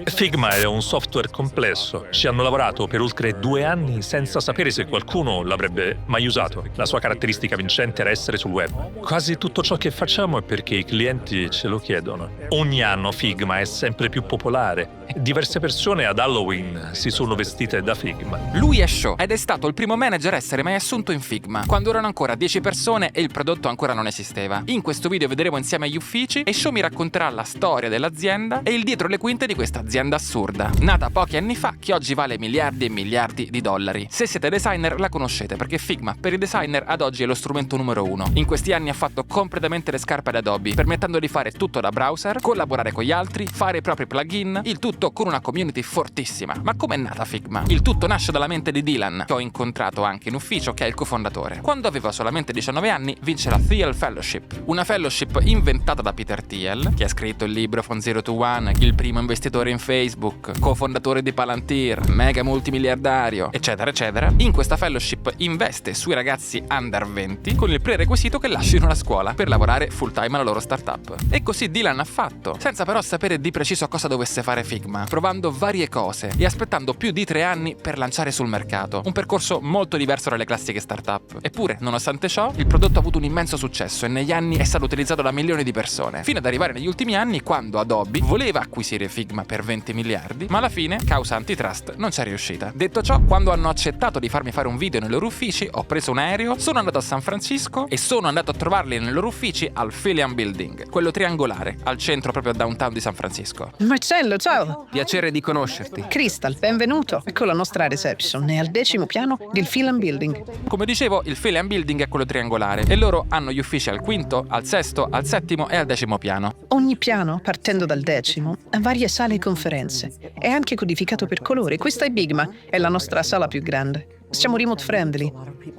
Figma è un software complesso. Ci hanno lavorato per oltre 2 anni senza sapere se qualcuno l'avrebbe mai usato. La sua caratteristica vincente era essere sul web. Quasi tutto ciò che facciamo è perché i clienti ce lo chiedono. Ogni anno Figma è sempre più popolare. Diverse persone ad Halloween si sono vestite da Figma. Lui è Shaw ed è stato il primo manager a essere mai assunto in Figma, quando erano ancora 10 persone e il prodotto ancora non esisteva. In questo video vedremo insieme gli uffici e Shaw mi racconterà la storia dell'azienda e il dietro le quinte di questa azienda assurda, nata pochi anni fa, che oggi vale miliardi e miliardi di dollari. Se siete designer la conoscete perché Figma per i designer ad oggi è lo strumento numero 1. In questi anni ha fatto completamente le scarpe ad Adobe, permettendo di fare tutto da browser, collaborare con gli altri, fare i propri plugin, il tutto con una community fortissima. Ma com'è nata Figma? Il tutto nasce dalla mente di Dylan, che ho incontrato anche in ufficio, che è il cofondatore. Quando aveva solamente 19 anni vince la Thiel Fellowship, una fellowship inventata da Peter Thiel, che ha scritto il libro From Zero to One, il primo investitore in Facebook, cofondatore di Palantir, mega multimiliardario, eccetera eccetera. In questa fellowship investe sui ragazzi under 20 con il prerequisito che lasciano la scuola per lavorare full time alla loro startup. E così Dylan ha fatto, senza però sapere di preciso cosa dovesse fare Figma, provando varie cose e aspettando più di 3 anni per lanciare sul mercato. Un percorso molto diverso dalle classiche startup. Eppure, nonostante ciò, il prodotto ha avuto un immenso successo e negli anni è stato utilizzato da milioni di persone, fino ad arrivare negli ultimi anni quando Adobe voleva acquisire Figma per 20 miliardi, ma alla fine, causa antitrust, non c'è riuscita. Detto ciò, quando hanno accettato di farmi fare un video nei loro uffici, ho preso un aereo, sono andato a San Francisco e sono andato a trovarli nei loro uffici al Philian Building, quello triangolare, al centro proprio downtown di San Francisco. Marcello, ciao! Piacere di conoscerti. Crystal, benvenuto. Ecco la nostra reception, è al 10° piano del Phelan Building. Come dicevo, il Philian Building è quello triangolare e loro hanno gli uffici al 5°, al 6°, al 7° e al 10° piano. Ogni piano, partendo dal 10°, ha varie sale e conferenze. È anche codificato per colore. Questa è Figma, è la nostra sala più grande. Siamo remote friendly.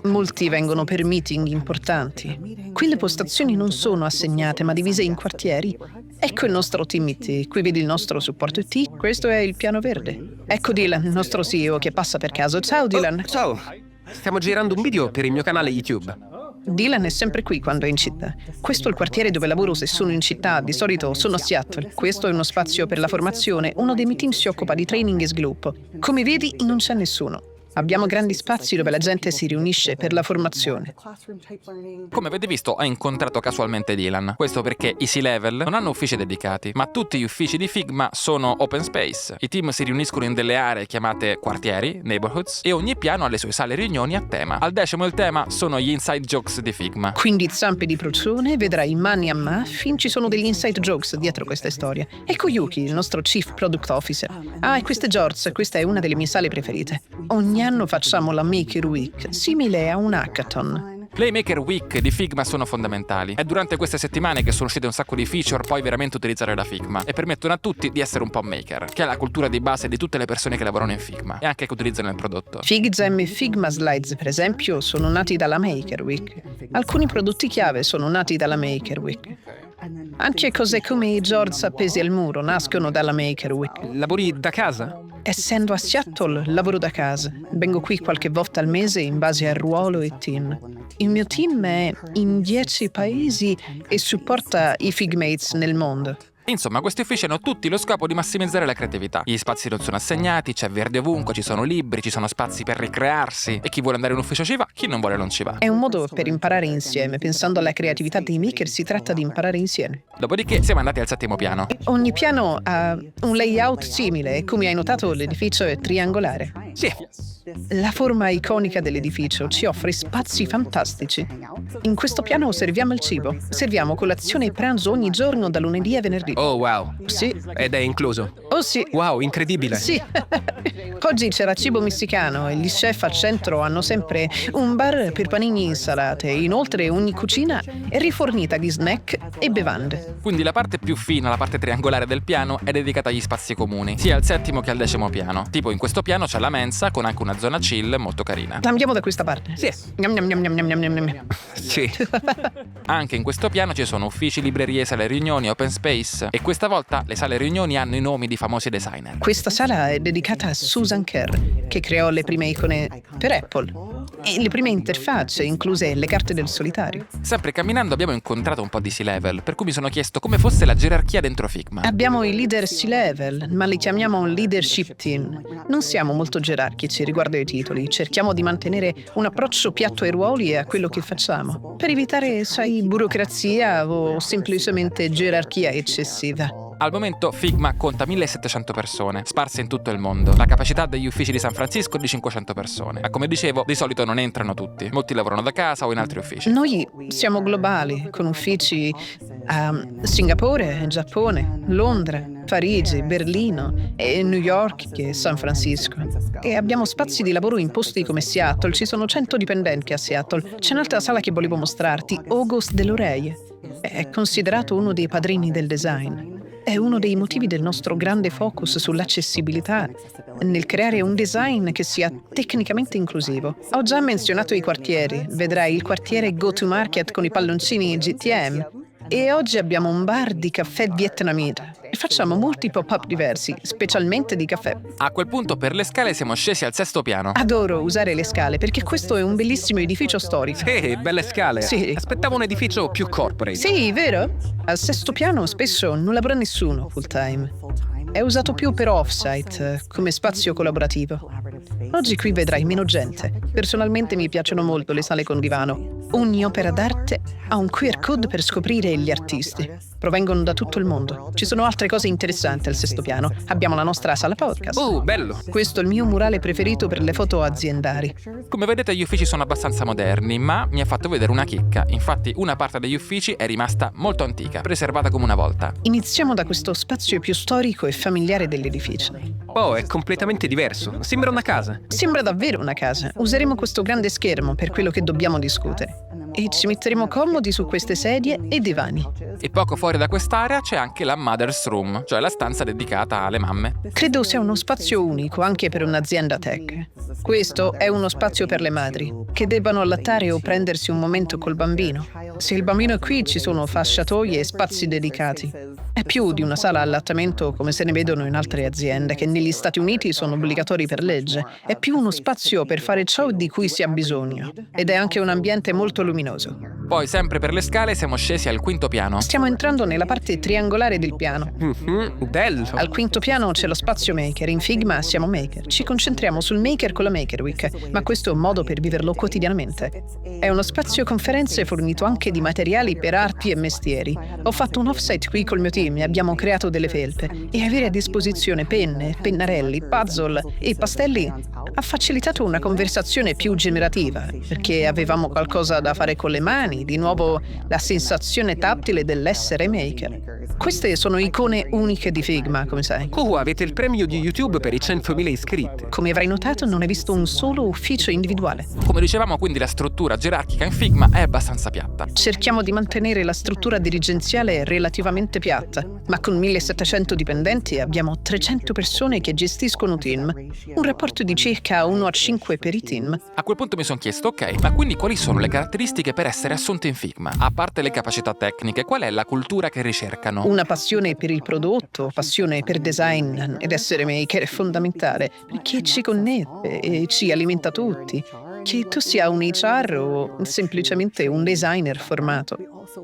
Molti vengono per meeting importanti. Qui le postazioni non sono assegnate ma divise in quartieri. Ecco il nostro team IT, qui vedi il nostro supporto IT, questo è il piano verde. Ecco Dylan, il nostro CEO che passa per caso. Ciao Dylan. Ciao. Stiamo girando un video per il mio canale YouTube. Dylan è sempre qui quando è in città. Questo è il quartiere dove lavoro se sono in città, di solito sono a Seattle. Questo è uno spazio per la formazione, uno dei miei team si occupa di training e sviluppo. Come vedi non c'è nessuno. Abbiamo grandi spazi dove la gente si riunisce per la formazione. Come avete visto, ho incontrato casualmente Dylan. Questo perché i C-Level non hanno uffici dedicati, ma tutti gli uffici di Figma sono open space. I team si riuniscono in delle aree chiamate quartieri, neighborhoods, e ogni piano ha le sue sale riunioni a tema. Al 10° il tema sono gli inside jokes di Figma. Quindi zampe di procione, vedrai mani a muffin, ci sono degli inside jokes dietro questa storia. Ecco Yuki, il nostro Chief Product Officer. Ah, e questa è George, questa è una delle mie sale preferite. Ogni anno facciamo la Maker Week, simile a un hackathon. Le Maker Week di Figma sono fondamentali. È durante queste settimane che sono uscite un sacco di feature poi veramente utilizzare da Figma e permettono a tutti di essere un po' maker, che è la cultura di base di tutte le persone che lavorano in Figma e anche che utilizzano il prodotto. FigJam e Figma Slides, per esempio, sono nati dalla Maker Week. Alcuni prodotti chiave sono nati dalla Maker Week. Anche cose come i George appesi al muro nascono dalla Maker Week. Lavori da casa? Essendo a Seattle, lavoro da casa. Vengo qui qualche volta al mese in base al ruolo e team. Il mio team è in 10 paesi e supporta i Figmates nel mondo. Insomma, questi uffici hanno tutti lo scopo di massimizzare la creatività. Gli spazi non sono assegnati, c'è verde ovunque, ci sono libri, ci sono spazi per ricrearsi e chi vuole andare in ufficio ci va, chi non vuole non ci va. È un modo per imparare insieme. Pensando alla creatività dei maker si tratta di imparare insieme. Dopodiché siamo andati al 7° piano. Ogni piano ha un layout simile e come hai notato l'edificio è triangolare. Sì. La forma iconica dell'edificio ci offre spazi fantastici. In questo piano serviamo il cibo. Serviamo colazione e pranzo ogni giorno da lunedì a venerdì. Oh wow. Sì. Ed è incluso. Oh sì. Wow, incredibile. Sì. Oggi c'era cibo messicano e gli chef al centro hanno sempre un bar per panini e insalate. Inoltre ogni cucina è rifornita di snack e bevande. Quindi la parte più fina, la parte triangolare del piano, è dedicata agli spazi comuni, sia al 7° che al 10° piano. Tipo in questo piano c'è la mensa con anche una zona chill molto carina. Andiamo da questa parte. Sì. Gnam, gnam, gnam, gnam, gnam, gnam, gnam. Sì. Anche in questo piano ci sono uffici, librerie, sale riunioni, open space e questa volta le sale riunioni hanno i nomi di famosi designer. Questa sala è dedicata a Susan Susan Kerr, che creò le prime icone per Apple e le prime interfacce, incluse le carte del solitario. Sempre camminando abbiamo incontrato un po' di C-level, per cui mi sono chiesto come fosse la gerarchia dentro Figma. Abbiamo i leader C-level, ma li chiamiamo un leadership team. Non siamo molto gerarchici riguardo ai titoli, cerchiamo di mantenere un approccio piatto ai ruoli e a quello che facciamo, per evitare, sai, burocrazia o semplicemente gerarchia eccessiva. Al momento Figma conta 1700 persone, sparse in tutto il mondo. La capacità degli uffici di San Francisco è di 500 persone. Ma come dicevo, di solito non entrano tutti. Molti lavorano da casa o in altri uffici. Noi siamo globali, con uffici a Singapore, Giappone, Londra, Parigi, Berlino e New York e San Francisco. E abbiamo spazi di lavoro in posti come Seattle. Ci sono 100 dipendenti a Seattle. C'è un'altra sala che volevo mostrarti, August Deloreille. È considerato uno dei padrini del design. È uno dei motivi del nostro grande focus sull'accessibilità, nel creare un design che sia tecnicamente inclusivo. Ho già menzionato i quartieri, vedrai il quartiere Go to Market con i palloncini GTM, e oggi abbiamo un bar di caffè vietnamita. E facciamo molti pop-up diversi, specialmente di caffè. A quel punto per le scale siamo scesi al 6º piano. Adoro usare le scale perché questo è un bellissimo edificio storico. Sì, belle scale. Sì. Aspettavo un edificio più corporate. Sì, vero? Al 6º piano spesso non lavora nessuno full time. È usato più per off-site, come spazio collaborativo. Oggi qui vedrai meno gente. Personalmente mi piacciono molto le sale con divano. Ogni opera d'arte ha un QR code per scoprire gli artisti. Provengono da tutto il mondo. Ci sono altre cose interessanti al 6º piano. Abbiamo la nostra sala podcast. Bello. Questo è il mio murale preferito per le foto aziendali. Come vedete gli uffici sono abbastanza moderni, ma mi ha fatto vedere una chicca. Infatti una parte degli uffici è rimasta molto antica, preservata come una volta. Iniziamo da questo spazio più storico e familiare dell'edificio. Oh, è completamente diverso. Sembra una casa. Sembra davvero una casa. Useremo questo grande schermo per quello che dobbiamo discutere. E ci metteremo comodi su queste sedie e divani. E poco fuori da quest'area c'è anche la Mother's Room, cioè la stanza dedicata alle mamme. Credo sia uno spazio unico anche per un'azienda tech. Questo è uno spazio per le madri, che debbano allattare o prendersi un momento col bambino. Se il bambino è qui ci sono fasciatoie e spazi dedicati. È più di una sala allattamento come se ne vedono in altre aziende, che negli Stati Uniti sono obbligatori per legge. È più uno spazio per fare ciò di cui si ha bisogno. Ed è anche un ambiente molto luminoso. Poi, sempre per le scale, siamo scesi al 5º piano. Stiamo entrando nella parte triangolare del piano. Bello. Al 5º piano c'è lo spazio maker. In Figma siamo maker. Ci concentriamo sul maker con la Maker Week, ma questo è un modo per viverlo quotidianamente. È uno spazio conferenze fornito anche di materiali per arti e mestieri. Ho fatto un offsite qui col mio team e abbiamo creato delle felpe. E avere a disposizione penne, pennarelli, puzzle e pastelli ha facilitato una conversazione più generativa, perché avevamo qualcosa da fare con le mani, di nuovo la sensazione tattile dell'essere maker. Queste sono icone uniche di Figma, come sai. Avete il premio di YouTube per i 100.000 iscritti. Come avrai notato, non hai visto un solo ufficio individuale. Come dicevamo, quindi la struttura gerarchica in Figma è abbastanza piatta. Cerchiamo di mantenere la struttura dirigenziale relativamente piatta, ma con 1700 dipendenti abbiamo 300 persone che gestiscono team. Un rapporto di circa 1:5 per i team. A quel punto mi sono chiesto, ok, ma quindi quali sono le caratteristiche per essere assunto in Figma? A parte le capacità tecniche, qual è la cultura che ricercano? Una passione per il prodotto, passione per design ed essere maker è fondamentale, perché ci connette e ci alimenta tutti. Che tu sia un HR o semplicemente un designer formato.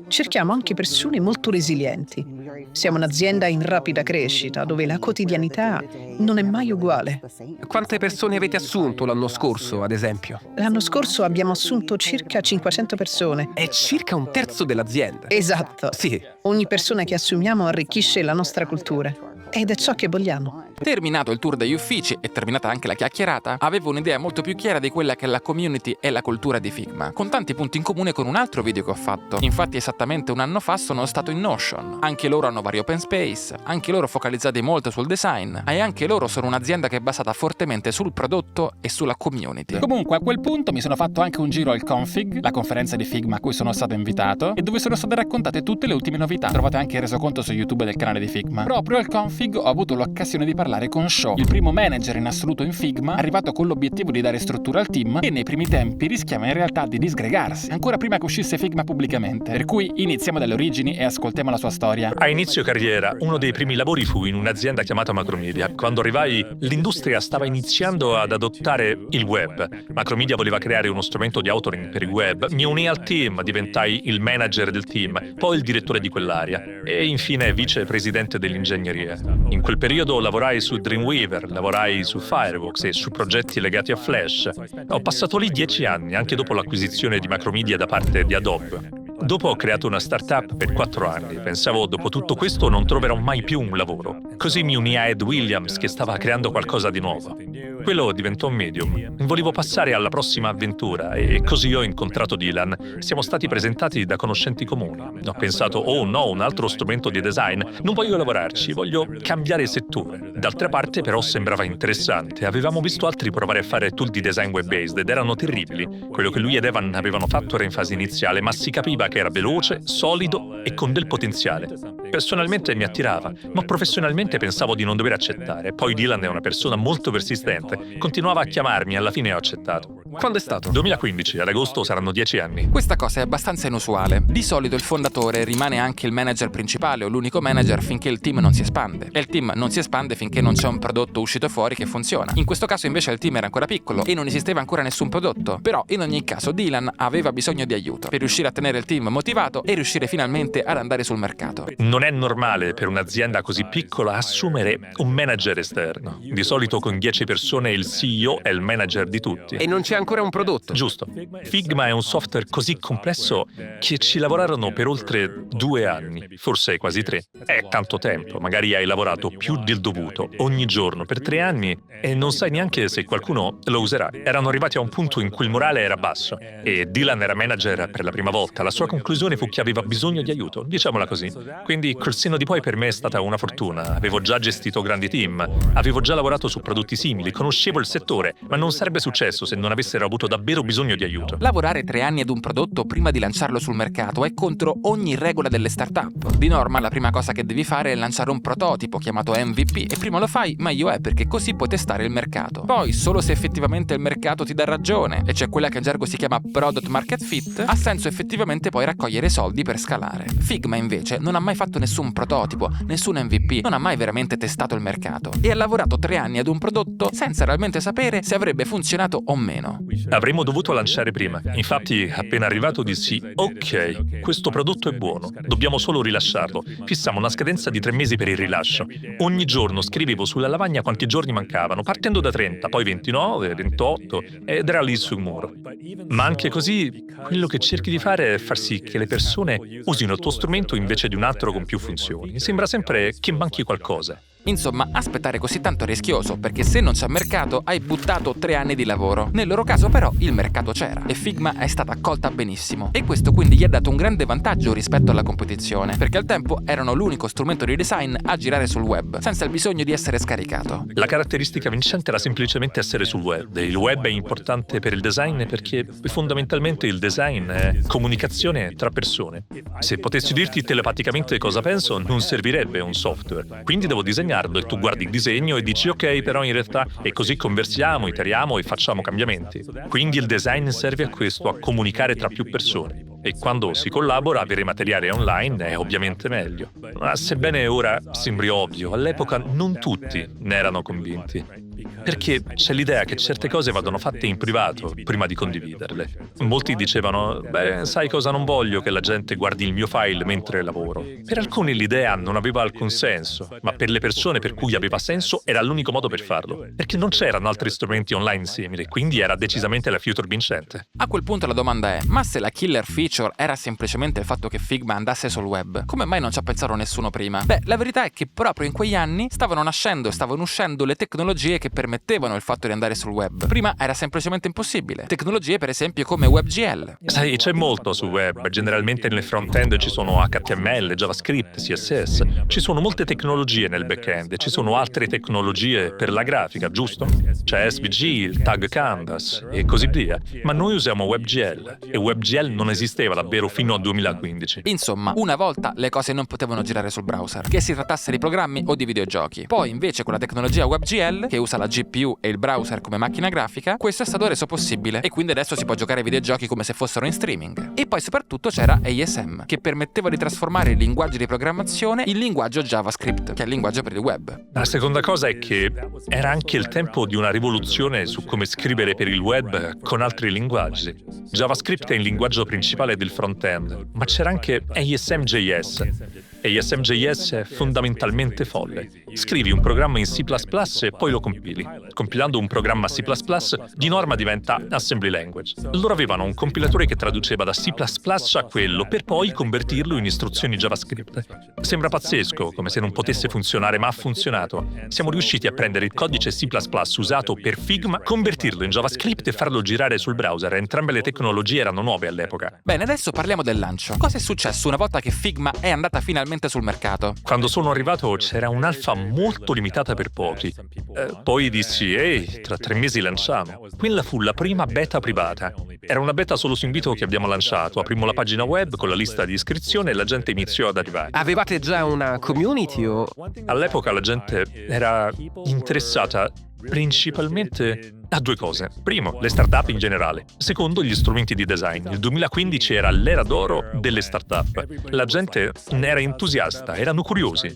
Cerchiamo anche persone molto resilienti. Siamo un'azienda in rapida crescita, dove la quotidianità non è mai uguale. Quante persone avete assunto l'anno scorso, ad esempio? L'anno scorso abbiamo assunto circa 500 persone. È circa un terzo dell'azienda. Esatto. Sì. Ogni persona che assumiamo arricchisce la nostra cultura. Ed è ciò che vogliamo. Terminato il tour degli uffici e terminata anche la chiacchierata, avevo un'idea molto più chiara di quella che è la community e la cultura di Figma, con tanti punti in comune con un altro video che ho fatto. Infatti esattamente un anno fa sono stato in Notion. Anche loro hanno vari open space, anche loro focalizzati molto sul design, e anche loro sono un'azienda che è basata fortemente sul prodotto e sulla community. Comunque a quel punto mi sono fatto anche un giro al Config, la conferenza di Figma a cui sono stato invitato e dove sono state raccontate tutte le ultime novità. Trovate anche il resoconto su YouTube del canale di Figma. Proprio al Config ho avuto l'occasione di parlare parlare con Shaw, il primo manager in assoluto in Figma, arrivato con l'obiettivo di dare struttura al team, che nei primi tempi rischiava in realtà di disgregarsi, ancora prima che uscisse Figma pubblicamente. Per cui iniziamo dalle origini e ascoltiamo la sua storia. A inizio carriera, uno dei primi lavori fu in un'azienda chiamata Macromedia. Quando arrivai, l'industria stava iniziando ad adottare il web. Macromedia voleva creare uno strumento di authoring per il web. Mi unii al team, diventai il manager del team, poi il direttore di quell'area e infine vicepresidente dell'ingegneria. In quel periodo lavorai su Dreamweaver, lavorai su Fireworks e su progetti legati a Flash. Ho passato lì 10 anni, anche dopo l'acquisizione di Macromedia da parte di Adobe. Dopo ho creato una startup per 4 anni. Pensavo, dopo tutto questo non troverò mai più un lavoro. Così mi unii a Ed Williams, che stava creando qualcosa di nuovo. Quello diventò un medium. Volevo passare alla prossima avventura e così ho incontrato Dylan. Siamo stati presentati da conoscenti comuni. Ho pensato, oh no, un altro strumento di design. Non voglio lavorarci, voglio cambiare settore. D'altra parte però sembrava interessante. Avevamo visto altri provare a fare tool di design web-based ed erano terribili. Quello che lui ed Evan avevano fatto era in fase iniziale, ma si capiva che era veloce, solido e con del potenziale. Personalmente mi attirava, ma professionalmente pensavo di non dover accettare. Poi Dylan è una persona molto persistente. Continuava a chiamarmi e alla fine ho accettato. Quando è stato? 2015, ad agosto saranno 10 anni. Questa cosa è abbastanza inusuale. Di solito il fondatore rimane anche il manager principale o l'unico manager finché il team non si espande. E il team non si espande finché non c'è un prodotto uscito fuori che funziona. In questo caso invece il team era ancora piccolo e non esisteva ancora nessun prodotto. Però in ogni caso Dylan aveva bisogno di aiuto per riuscire a tenere il team motivato e riuscire finalmente ad andare sul mercato. Non è normale per un'azienda così piccola assumere un manager esterno. Di solito con 10 persone il CEO è il manager di tutti. E non c'è ancora un prodotto. Giusto. Figma è un software così complesso che ci lavorarono per oltre 2 anni, forse quasi 3. È tanto tempo, magari hai lavorato più del dovuto, ogni giorno, per 3 anni e non sai neanche se qualcuno lo userà. Erano arrivati a un punto in cui il morale era basso e Dylan era manager per la prima volta. La sua conclusione fu che aveva bisogno di aiuto, diciamola così. Quindi col senno di poi per me è stata una fortuna. Avevo già gestito grandi team, avevo già lavorato su prodotti simili, conoscevo il settore, ma non sarebbe successo se non avessero avuto davvero bisogno di aiuto. Lavorare 3 anni ad un prodotto prima di lanciarlo sul mercato è contro ogni regola delle startup. Di norma la prima cosa che devi fare è lanciare un prototipo chiamato MVP e prima lo fai meglio è perché così puoi testare il mercato. Poi solo se effettivamente il mercato ti dà ragione, e c'è quella che in gergo si chiama product market fit, ha senso effettivamente poi raccogliere soldi per scalare. Figma invece non ha mai fatto nessun prototipo, nessun MVP, non ha mai veramente testato il mercato e ha lavorato 3 anni ad un prodotto senza realmente sapere se avrebbe funzionato o meno. Avremmo dovuto lanciare prima. Infatti, appena arrivato dissi, ok, questo prodotto è buono, dobbiamo solo rilasciarlo. Fissammo una scadenza di 3 mesi per il rilascio. Ogni giorno scrivevo sulla lavagna quanti giorni mancavano, partendo da 30, poi 29, 28, ed era lì sul muro. Ma anche così, quello che cerchi di fare è far sì che le persone usino il tuo strumento invece di un altro con più funzioni. Sembra sempre che manchi qualcosa. Insomma, aspettare così tanto è rischioso, perché se non c'è mercato hai buttato 3 anni di lavoro. Nel loro caso però il mercato c'era e Figma è stata accolta benissimo. E questo quindi gli ha dato un grande vantaggio rispetto alla competizione, perché al tempo erano l'unico strumento di design a girare sul web, senza il bisogno di essere scaricato. La caratteristica vincente era semplicemente essere sul web. Il web è importante per il design perché fondamentalmente il design è comunicazione tra persone. Se potessi dirti telepaticamente cosa penso, non servirebbe un software. Quindi devo disegnare e tu guardi il disegno e dici ok, però in realtà e così conversiamo, iteriamo e facciamo cambiamenti. Quindi il design serve a questo, a comunicare tra più persone. E quando si collabora, avere materiale online è ovviamente meglio. Ma sebbene ora sembri ovvio, all'epoca non tutti ne erano convinti. Perché c'è l'idea che certe cose vadano fatte in privato prima di condividerle. Molti dicevano, beh, sai cosa, non voglio che la gente guardi il mio file mentre lavoro. Per alcuni l'idea non aveva alcun senso, ma per le persone per cui aveva senso era l'unico modo per farlo. Perché non c'erano altri strumenti online simili, quindi era decisamente la feature vincente. A quel punto la domanda è, ma se la killer feature era semplicemente il fatto che Figma andasse sul web, come mai non ci ha pensato nessuno prima? Beh, la verità è che proprio in quegli anni stavano nascendo e stavano uscendo le tecnologie che permettevano il fatto di andare sul web. Prima era semplicemente impossibile. Tecnologie per esempio come WebGL. Sai, c'è molto sul web. Generalmente nel front-end ci sono HTML, JavaScript, CSS. Ci sono molte tecnologie nel back-end. Ci sono altre tecnologie per la grafica, giusto? C'è SVG, il tag canvas e così via. Ma noi usiamo WebGL e WebGL non esiste esisteva davvero fino al 2015. Insomma, una volta le cose non potevano girare sul browser, che si trattasse di programmi o di videogiochi. Poi invece con la tecnologia WebGL, che usa la GPU e il browser come macchina grafica, questo è stato reso possibile e quindi adesso si può giocare ai videogiochi come se fossero in streaming. E poi soprattutto c'era ASM, che permetteva di trasformare il linguaggio di programmazione in linguaggio JavaScript, che è il linguaggio per il web. La seconda cosa è che era anche il tempo di una rivoluzione su come scrivere per il web con altri linguaggi. JavaScript è il linguaggio principale del front-end, ma c'era anche ASM.js. ASM.js è fondamentalmente folle. Scrivi un programma in C++ e poi lo compili. Compilando un programma C++, di norma diventa assembly language. Loro avevano un compilatore che traduceva da C++ a quello, per poi convertirlo in istruzioni JavaScript. Sembra pazzesco, come se non potesse funzionare, ma ha funzionato. Siamo riusciti a prendere il codice C++ usato per Figma, convertirlo in JavaScript e farlo girare sul browser. Entrambe le tecnologie erano nuove all'epoca. Bene, adesso parliamo del lancio. Cosa è successo una volta che Figma è andata finalmente sul mercato? Quando sono arrivato c'era un'alfa molto limitata per pochi. Poi dissi, ehi, tra 3 mesi lanciamo. Quella fu la prima beta privata. Era una beta solo su invito che abbiamo lanciato. Aprimmo la pagina web con la lista di iscrizione e la gente iniziò ad arrivare. Avevate già una community o... All'epoca la gente era interessata principalmente a 2 cose. Primo, le startup in generale. Secondo, gli strumenti di design. Il 2015 era l'era d'oro delle startup. La gente ne era entusiasta, erano curiosi.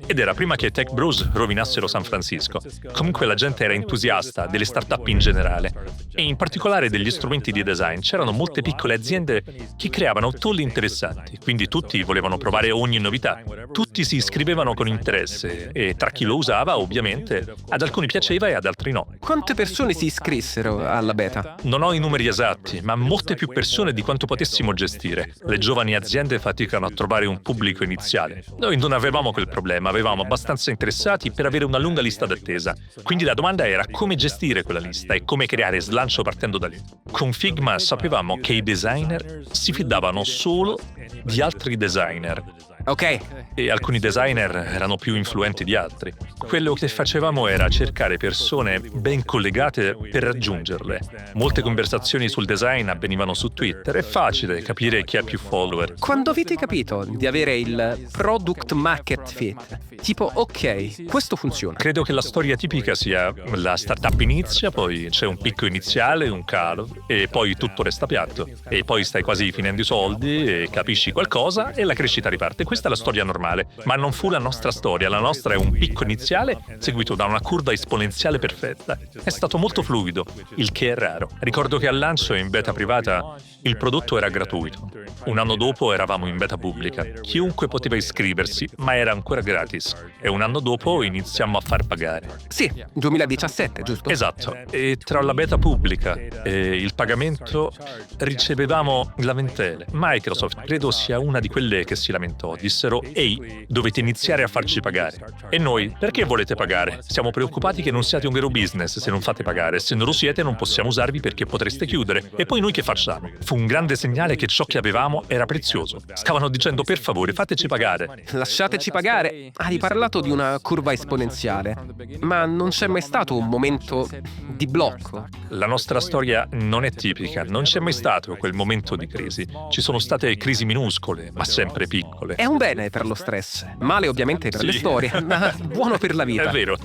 Ed era prima che Tech Bros rovinassero San Francisco. Comunque la gente era entusiasta delle startup in generale. E in particolare degli strumenti di design. C'erano molte piccole aziende che creavano tool interessanti. Quindi tutti volevano provare ogni novità. Tutti si iscrivevano con interesse. E tra chi lo usava, ovviamente, ad alcuni piaceva e ad altri no. Quante persone si iscrissero alla beta? Non ho i numeri esatti, ma molte più persone di quanto potessimo gestire. Le giovani aziende faticano a trovare un pubblico iniziale. Noi non avevamo quel problema, avevamo abbastanza interessati per avere una lunga lista d'attesa. Quindi la domanda era come gestire quella lista e come creare slancio partendo da lì. Con Figma sapevamo che i designer si fidavano solo di altri designer. Ok. E alcuni designer erano più influenti di altri. Quello che facevamo era cercare persone ben collegate per raggiungerle. Molte conversazioni sul design avvenivano su Twitter, è facile capire chi ha più follower. Quando avete capito di avere il product market fit, tipo ok, questo funziona. Credo che la storia tipica sia la startup inizia, poi c'è un picco iniziale, un calo, e poi tutto resta piatto. E poi stai quasi finendo i soldi e capisci qualcosa e la crescita riparte. Questa è la storia normale, ma non fu la nostra storia. La nostra è un picco iniziale seguito da una curva esponenziale perfetta. È stato molto fluido, il che è raro. Ricordo che al lancio in beta privata il prodotto era gratuito. Un anno dopo eravamo in beta pubblica. Chiunque poteva iscriversi, ma era ancora gratis. E un anno dopo iniziamo a far pagare. Sì, 2017, giusto? Esatto. E tra la beta pubblica e il pagamento ricevevamo lamentele. Microsoft credo sia una di quelle che si lamentò. Dissero, ehi, dovete iniziare a farci pagare. E noi, perché volete pagare? Siamo preoccupati che non siate un vero business se non fate pagare. Se non lo siete non possiamo usarvi perché potreste chiudere. E poi noi che facciamo? Fu un grande segnale che ciò che avevamo era prezioso. Stavano dicendo, per favore, fateci pagare. Lasciateci pagare. Hai parlato di una curva esponenziale, ma non c'è mai stato un momento di blocco? La nostra storia non è tipica, non c'è mai stato quel momento di crisi. Ci sono state crisi minuscole, ma sempre piccole. È un bene per lo stress, male ovviamente per le storie, ma buono per la vita. È vero.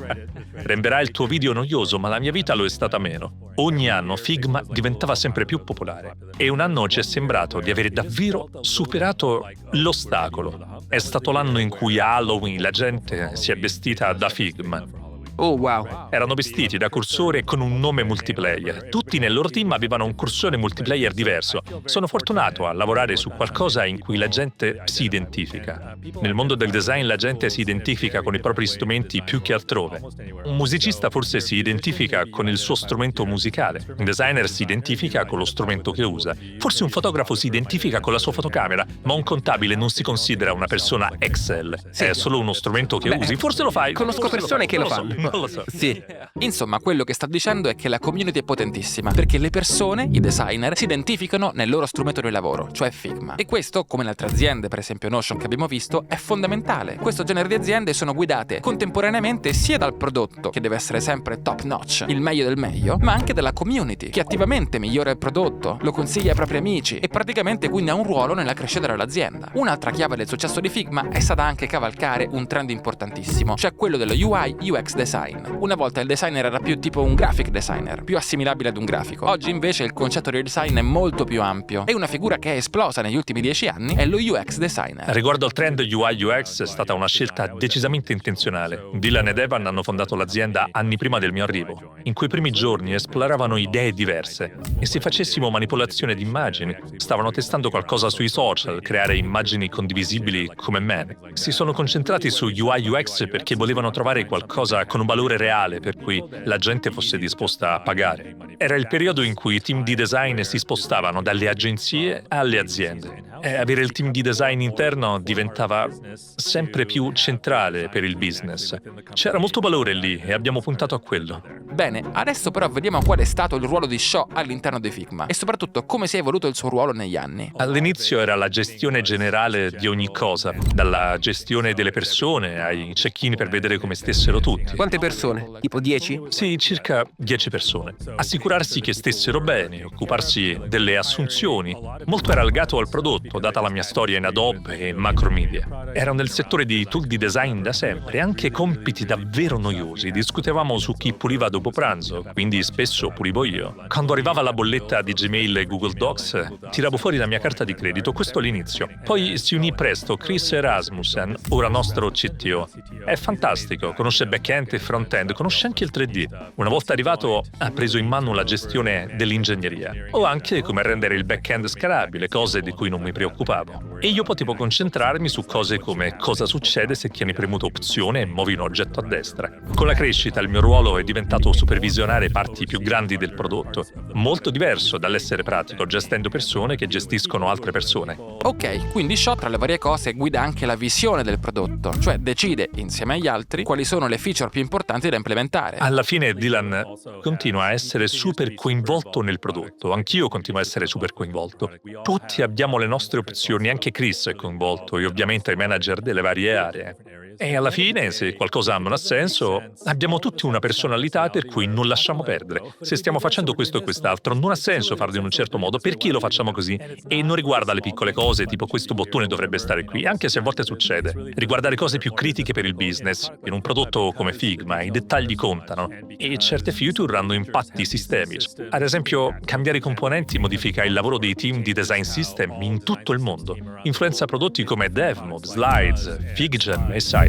Renderà il tuo video noioso, ma la mia vita lo è stata meno. Ogni anno Figma diventava sempre più popolare e un anno ci è sembrato di avere davvero superato l'ostacolo. È stato l'anno in cui a Halloween la gente si è vestita da Figma. Oh wow. Erano vestiti da cursore con un nome multiplayer. Tutti nel loro team avevano un cursore multiplayer diverso. Sono fortunato a lavorare su qualcosa in cui la gente si identifica. Nel mondo del design la gente si identifica con i propri strumenti più che altrove. Un musicista forse si identifica con il suo strumento musicale. Un designer si identifica con lo strumento che usa. Forse un fotografo si identifica con la sua fotocamera, ma un contabile non si considera una persona Excel. È solo uno strumento che usi. Forse lo fai. Conosco forse persone che lo so. fanno. Non lo so. Sì. Insomma, quello che sta dicendo è che la community è potentissima, perché le persone, i designer, si identificano nel loro strumento di lavoro, cioè Figma. E questo, come in altre aziende, per esempio Notion che abbiamo visto, è fondamentale. Questo genere di aziende sono guidate contemporaneamente sia dal prodotto, che deve essere sempre top notch, il meglio del meglio, ma anche dalla community, che attivamente migliora il prodotto, lo consiglia ai propri amici e praticamente quindi ha un ruolo nella crescita dell'azienda. Un'altra chiave del successo di Figma è stata anche cavalcare un trend importantissimo, cioè quello dello UI UX design. Una volta il designer era più tipo un graphic designer, più assimilabile ad un grafico. Oggi invece il concetto di design è molto più ampio e una figura che è esplosa negli ultimi 10 anni è lo UX designer. Riguardo al trend UI UX è stata una scelta decisamente intenzionale. Dylan ed Evan hanno fondato l'azienda anni prima del mio arrivo. In quei primi giorni esploravano idee diverse e se facessimo manipolazione di immagini, stavano testando qualcosa sui social, creare immagini condivisibili come meme. Si sono concentrati su UI UX perché volevano trovare qualcosa con un valore reale per cui la gente fosse disposta a pagare. Era il periodo in cui i team di design si spostavano dalle agenzie alle aziende e avere il team di design interno diventava sempre più centrale per il business. C'era molto valore lì e abbiamo puntato a quello. Bene, adesso però vediamo qual è stato il ruolo di Shaw all'interno di Figma e soprattutto come si è evoluto il suo ruolo negli anni. All'inizio era la gestione generale di ogni cosa, dalla gestione delle persone ai check-in per vedere come stessero tutti. Quante persone? Tipo 10? Sì, circa 10 persone. Assicurarsi che stessero bene, occuparsi delle assunzioni. Molto era legato al prodotto, data la mia storia in Adobe e Macromedia. Ero nel settore di tool di design da sempre, anche compiti davvero noiosi. Discutevamo su chi puliva dopo pranzo, quindi spesso pulivo io. Quando arrivava la bolletta di Gmail e Google Docs, tiravo fuori la mia carta di credito, questo all'inizio. Poi si unì presto Chris Rasmussen, ora nostro CTO. È fantastico, conosce back-end e front-end, conosce anche il 3D. Una volta arrivato ha preso in mano la gestione dell'ingegneria, o anche come rendere il back-end scalabile, cose di cui non mi preoccupavo. E io potevo concentrarmi su cose come cosa succede se tieni premuto opzione e muovi un oggetto a destra. Con la crescita il mio ruolo è diventato supervisionare parti più grandi del prodotto, molto diverso dall'essere pratico, gestendo persone che gestiscono altre persone. Ok, quindi Shaw tra le varie cose guida anche la visione del prodotto, cioè decide insieme agli altri quali sono le feature più importanti da implementare. Alla fine Dylan continua a essere super coinvolto nel prodotto, anch'io continuo a essere super coinvolto. Tutti abbiamo le nostre opzioni, anche Chris è coinvolto e ovviamente i manager delle varie aree. E alla fine, se qualcosa non ha senso, abbiamo tutti una personalità per cui non lasciamo perdere. Se stiamo facendo questo e quest'altro, non ha senso farlo in un certo modo, perché lo facciamo così? E non riguarda le piccole cose, tipo questo bottone dovrebbe stare qui, anche se a volte succede. Riguarda le cose più critiche per il business. In un prodotto come Figma, i dettagli contano. E certe feature hanno impatti sistemici. Ad esempio, cambiare i componenti modifica il lavoro dei team di design system in tutto il mondo. Influenza prodotti come DevMod, Slides, FigJam e Sites.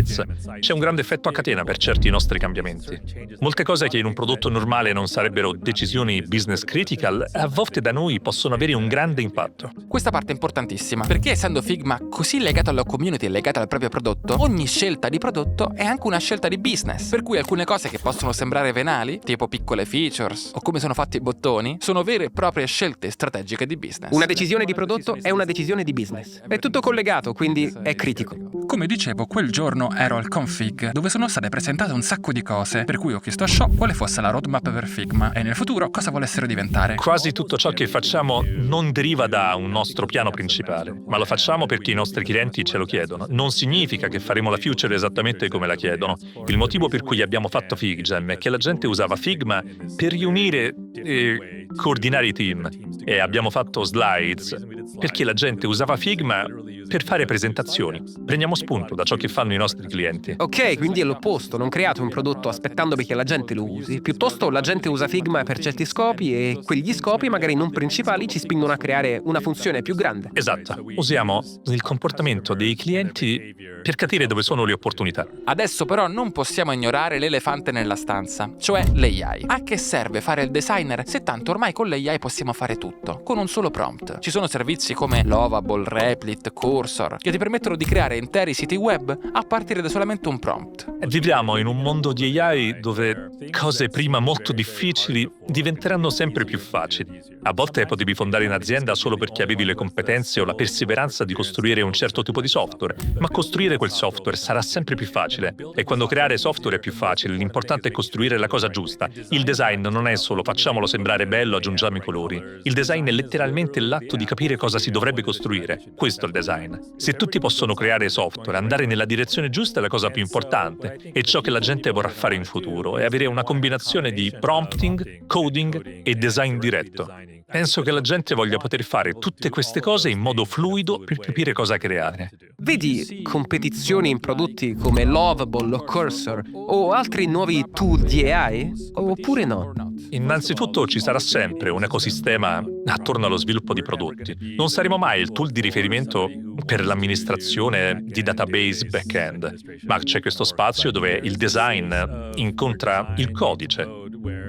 C'è un grande effetto a catena per certi nostri cambiamenti. Molte cose che in un prodotto normale non sarebbero decisioni business critical, a volte da noi possono avere un grande impatto. Questa parte è importantissima, perché essendo Figma così legato alla community e legato al proprio prodotto, ogni scelta di prodotto è anche una scelta di business, per cui alcune cose che possono sembrare venali, tipo piccole features o come sono fatti i bottoni, sono vere e proprie scelte strategiche di business. Una decisione di prodotto è una decisione di business. È tutto collegato, quindi è critico. Come dicevo, quel giorno ero al Config, dove sono state presentate un sacco di cose, per cui ho chiesto a Shaw quale fosse la roadmap per Figma e nel futuro cosa volessero diventare. Quasi tutto ciò che facciamo non deriva da un nostro piano principale, ma lo facciamo perché i nostri clienti ce lo chiedono. Non significa che faremo la future esattamente come la chiedono. Il motivo per cui abbiamo fatto FigJam è che la gente usava Figma per riunire e coordinare i team. E abbiamo fatto Slides perché la gente usava Figma per fare presentazioni. Prendiamo spunto da ciò che fanno i nostri clienti. Ok, quindi è l'opposto, non create un prodotto aspettando perché la gente lo usi, piuttosto la gente usa Figma per certi scopi e quegli scopi, magari non principali, ci spingono a creare una funzione più grande. Esatto, usiamo il comportamento dei clienti per capire dove sono le opportunità. Adesso però non possiamo ignorare l'elefante nella stanza, cioè l'AI. A che serve fare il designer se tanto ormai con l'AI possiamo fare tutto, con un solo prompt? Ci sono servizi come Lovable, Replit, Code, cursor, che ti permettono di creare interi siti web a partire da solamente un prompt. Viviamo in un mondo di AI dove cose prima molto difficili diventeranno sempre più facili. A volte potevi fondare un'azienda solo perché avevi le competenze o la perseveranza di costruire un certo tipo di software, ma costruire quel software sarà sempre più facile. E quando creare software è più facile, l'importante è costruire la cosa giusta. Il design non è solo facciamolo sembrare bello, aggiungiamo i colori. Il design è letteralmente l'atto di capire cosa si dovrebbe costruire. Questo è il design. Se tutti possono creare software, andare nella direzione giusta è la cosa più importante. E ciò che la gente vorrà fare in futuro è avere una combinazione di prompting, coding e design diretto. Penso che la gente voglia poter fare tutte queste cose in modo fluido per capire cosa creare. Vedi competizioni in prodotti come Lovable o Cursor o altri nuovi tool di AI? Oppure no? Innanzitutto ci sarà sempre un ecosistema attorno allo sviluppo di prodotti. Non saremo mai il tool di riferimento per l'amministrazione di database back-end, ma c'è questo spazio dove il design incontra il codice,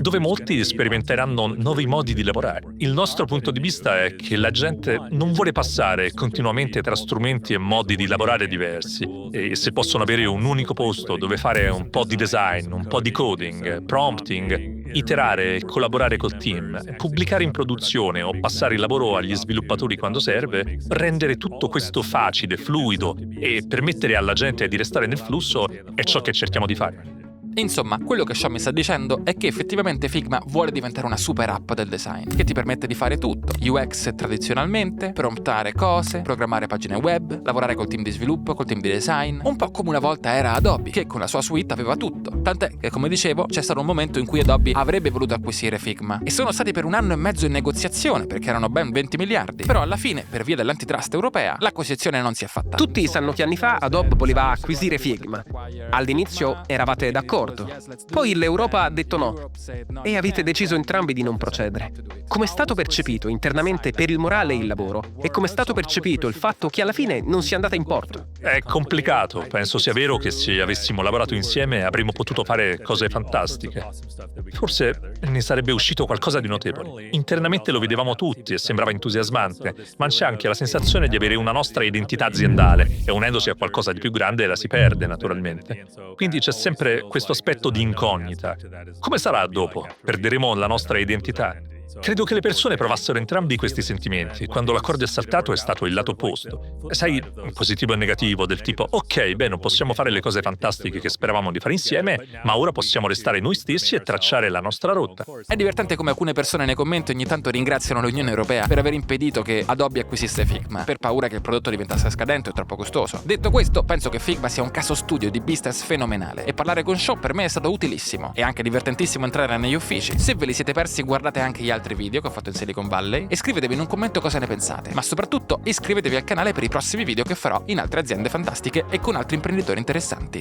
dove molti sperimenteranno nuovi modi di lavorare. Il nostro punto di vista è che la gente non vuole passare continuamente tra strumenti e modi di lavorare diversi, e se possono avere un unico posto dove fare un po' di design, un po' di coding, prompting, iterare e collaborare col team, pubblicare in produzione o passare il lavoro agli sviluppatori quando serve, rendere tutto questo facile, fluido e permettere alla gente di restare nel flusso è ciò che cerchiamo di fare. Insomma, quello che Xiaomi sta dicendo è che effettivamente Figma vuole diventare una super app del design, che ti permette di fare tutto. UX tradizionalmente, promptare cose, programmare pagine web, lavorare col team di sviluppo, col team di design, un po' come una volta era Adobe, che con la sua suite aveva tutto. Tant'è che, come dicevo, c'è stato un momento in cui Adobe avrebbe voluto acquisire Figma, e sono stati per 1 anno e mezzo in negoziazione, perché erano ben 20 miliardi. Però alla fine, per via dell'antitrust europea, l'acquisizione non si è fatta. Tutti sanno che anni fa Adobe voleva acquisire Figma. All'inizio eravate d'accordo. Poi l'Europa ha detto no e avete deciso entrambi di non procedere. Come è stato percepito internamente per il morale e il lavoro? E come è stato percepito il fatto che alla fine non sia andata in porto? È complicato. Penso sia vero che se avessimo lavorato insieme avremmo potuto fare cose fantastiche. Forse ne sarebbe uscito qualcosa di notevole. Internamente lo vedevamo tutti e sembrava entusiasmante, ma c'è anche la sensazione di avere una nostra identità aziendale e unendosi a qualcosa di più grande la si perde, naturalmente. Quindi c'è sempre questo aspetto di incognita. Come sarà dopo? Perderemo la nostra identità? Credo che le persone provassero entrambi questi sentimenti. Quando l'accordo è saltato è stato il lato opposto. Sai, positivo e negativo, del tipo ok, beh, non possiamo fare le cose fantastiche che speravamo di fare insieme, ma ora possiamo restare noi stessi e tracciare la nostra rotta. È divertente come alcune persone nei commenti ogni tanto ringraziano l'Unione Europea per aver impedito che Adobe acquisisse Figma, per paura che il prodotto diventasse scadente o troppo costoso. Detto questo, penso che Figma sia un caso studio di business fenomenale e parlare con Xiao per me è stato utilissimo. È anche divertentissimo entrare negli uffici. Se ve li siete persi, guardate anche gli altri video che ho fatto in Silicon Valley e scrivetevi in un commento cosa ne pensate, ma soprattutto iscrivetevi al canale per i prossimi video che farò in altre aziende fantastiche e con altri imprenditori interessanti.